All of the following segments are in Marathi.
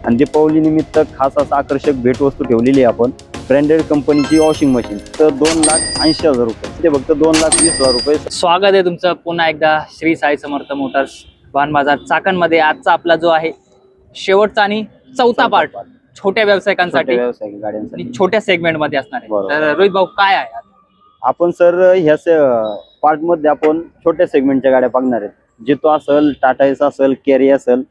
आणि दीपावली निमित्त खास असं आकर्षक भेटवस्तू ठेवलेली आहे आपण। ब्रँडेड कंपनीची वॉशिंग मशीन तर 2,80,000 रुपये, ते फक्त 2,20,000 रुपये। स्वागत आहे तुमचं पुन्हा एकदा श्री साई समर्थ मोटर्स वाहन बाजार चाकणमध्ये। आजचा आपला जो आहे शेवटचा आणि चौथा पार्ट छोट्या व्यावसायिकांसाठी आणि छोट्या सेगमेंट मध्ये असणार आहे। तर रोहित भाऊ काय आहे आपण सर ह्या पार्ट मध्ये आपण छोट्या सेगमेंटच्या गाड्या बघणार आहेत। जितो असेल, टाटा एस असेल, कॅरी असेल,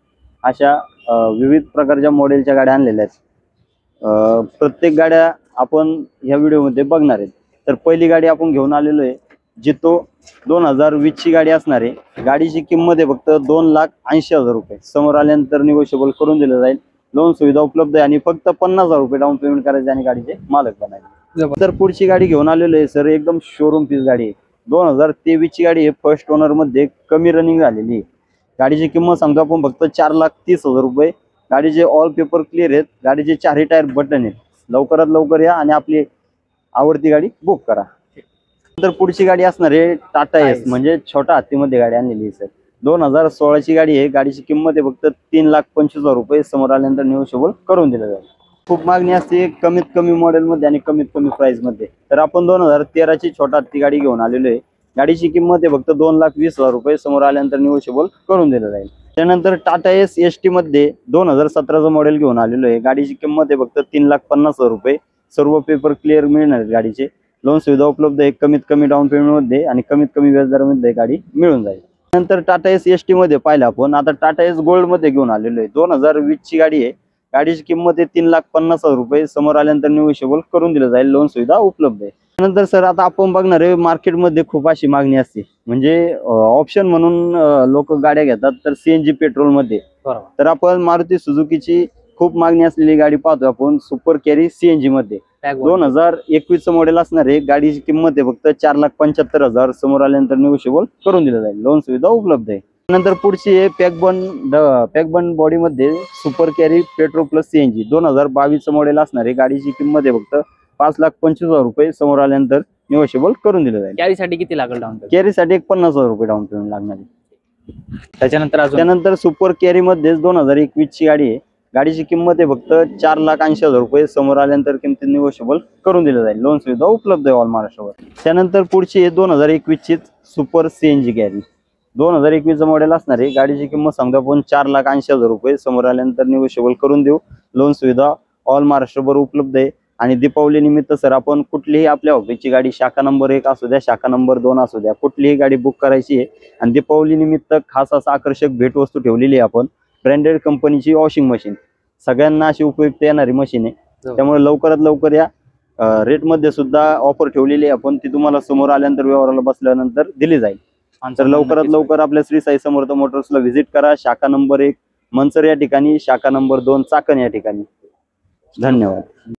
अशा विविध प्रकारच्या मॉडेलच्या गाड्या आणलेल्या आहेत। प्रत्येक गाड्या आपण ह्या व्हिडिओमध्ये बघणार आहेत। तर पहिली गाडी आपण घेऊन आलेलो आहे जितो 2020 ची गाडी असणार आहे। गाडीची किंमत आहे फक्त 2,80,000 रुपये। समोर आल्यानंतर निगोशिएबल करून दिलं जाईल। लोन सुविधा उपलब्ध आहे आणि फक्त 50,000 रुपये डाऊन पेमेंट करायचे आणि गाडीचे मालक बनायचे। तर पुढची गाडी घेऊन आलेलो आहे सर, एकदम शोरूम पीस गाडी आहे। 2023 ची गाडी आहे, फर्स्ट ओनर मध्ये कमी रनिंग झालेली आहे। गाडीची किंमत सांगतो आपण फक्त 4,30,000 रुपये। गाडीचे ऑल पेपर क्लिअर आहेत, गाडीचे चारही टायर बटन आहेत। लवकरात लवकर या आणि आपली आवडती गाडी बुक करा। तर पुढची गाडी असणार आहे टाटा एस, म्हणजे छोटा हत्तीमध्ये गाडी आणलेली आहे सर। 2016 ची गाडी आहे। गाडीची किंमत आहे फक्त 3,25,000 रुपये। समोर आल्यानंतर निगोशिएबल करून दिलं जाईल। खूप मागणी असते कमीत कमी मॉडेल मध्ये आणि कमीत कमी प्राइस मध्ये। तर आपण 2013 ची छोटा हत्ती गाडी घेऊन आलेलो आहे। गाडीची किंमत आहे फक्त 2,20,000 रुपये। समोर आल्यानंतर निगोशिएबल करून दिलं जाईल। त्यानंतर टाटा एस एसटी मध्ये 2017चं मॉडेल घेऊन आलेलो आहे। गाडीची किंमत आहे फक्त 3,50,000 रुपये। सर्व पेपर क्लिअर मिळणार आहेत गाडीचे। लोन सुविधा उपलब्ध आहे कमीत कमी डाऊन पेमेंट मध्ये आणि कमीत कमी व्याजदरामध्ये गाडी मिळून जाईल। नंतर टाटा एस एसटी मध्ये पाहिलं आपण, आता टाटा एस गोल्ड मध्ये घेऊन आलेलो आहे। 2020 ची गाडी आहे। गाडीची किंमत आहे 3,50,000 रुपये। समोर आल्यानंतर निगोशिएबल करून दिलं जाईल। लोन सुविधा उपलब्ध आहे। त्यानंतर सर आता आपण बघणार आहे मार्केटमध्ये खूप अशी मागणी असते, म्हणजे ऑप्शन म्हणून लोक गाड्या घेतात तर सीएनजी पेट्रोल मध्ये। तर आपण मारुती सुझुकीची खूप मागणी असलेली गाडी पाहतो आपण, सुपर कॅरी सीएनजी मध्ये 2021 मॉडेल असणार आहे। गाडीची किंमत आहे फक्त 4,75,000। समोर आल्यानंतर निगोशिएबल करून दिलं जाईल। लोन सुविधा उपलब्ध आहे। नंतर पुढची आहे पॅकबन बॉडी मध्ये super carry petrol plus CNG 2022 model असणार आहे। गाडीची किंमत आहे फक्त 5,25,000 रुपये। समोर आल्यानंतर निगोशिएबल करून दिलं जाईल। कॅरीसाठी किती लागेल डाऊन पेमेंट? कॅरीसाठी 50,000 रुपये डाऊन पेमेंट लागणार आहे। त्यानंतर सुपर कॅरी मध्ये 2021 ची गाडी आहे। गाडीची किंमत आहे फक्त 4,80,000 रुपये। समोर आल्यानंतर किमतीत निगोशिएबल करून दिलं जाईल। लोन सुविधा उपलब्ध आहे ऑल महाराष्ट्रावर। त्यानंतर पुढची आहे 2021 ची सुपर सीएनजी कॅरी 2021 मॉडेल असणार आहे। गाडीची किंमत सांगतो आपण 4,80,000 रुपये। समोर आल्यानंतर निगोशिएबल करून देऊ। लोन सुविधा ऑल महाराष्ट्रभर उपलब्ध आहे। आणि दीपावली निमित्त सर आपण कुठलीही आपल्या ऑफिसची गाडी शाखा नंबर 1 असू द्या, शाखा नंबर 2 असू द्या, कुठलीही गाडी बुक करायची आहे। आणि दीपावली निमित्त खास असं आकर्षक भेटवस्तू ठेवलेली आहे आपण। ब्रँडेड कंपनीची वॉशिंग मशीन, सगळ्यांना अशी उपयुक्त येणारी मशीन आहे। त्यामुळे लवकरात लवकर या। रेट मध्ये सुद्धा ऑफर ठेवलेली आहे आपण, ती तुम्हाला समोर आल्यानंतर व्यवहाराला बसल्यानंतर दिली जाईल। तर लवकरात लवकर आपल्या श्री साई समर्थ मोटर्सला व्हिजिट करा। शाखा नंबर 1 मनसर या ठिकाणी, शाखा नंबर 2 चाकण या ठिकाणी। धन्यवाद।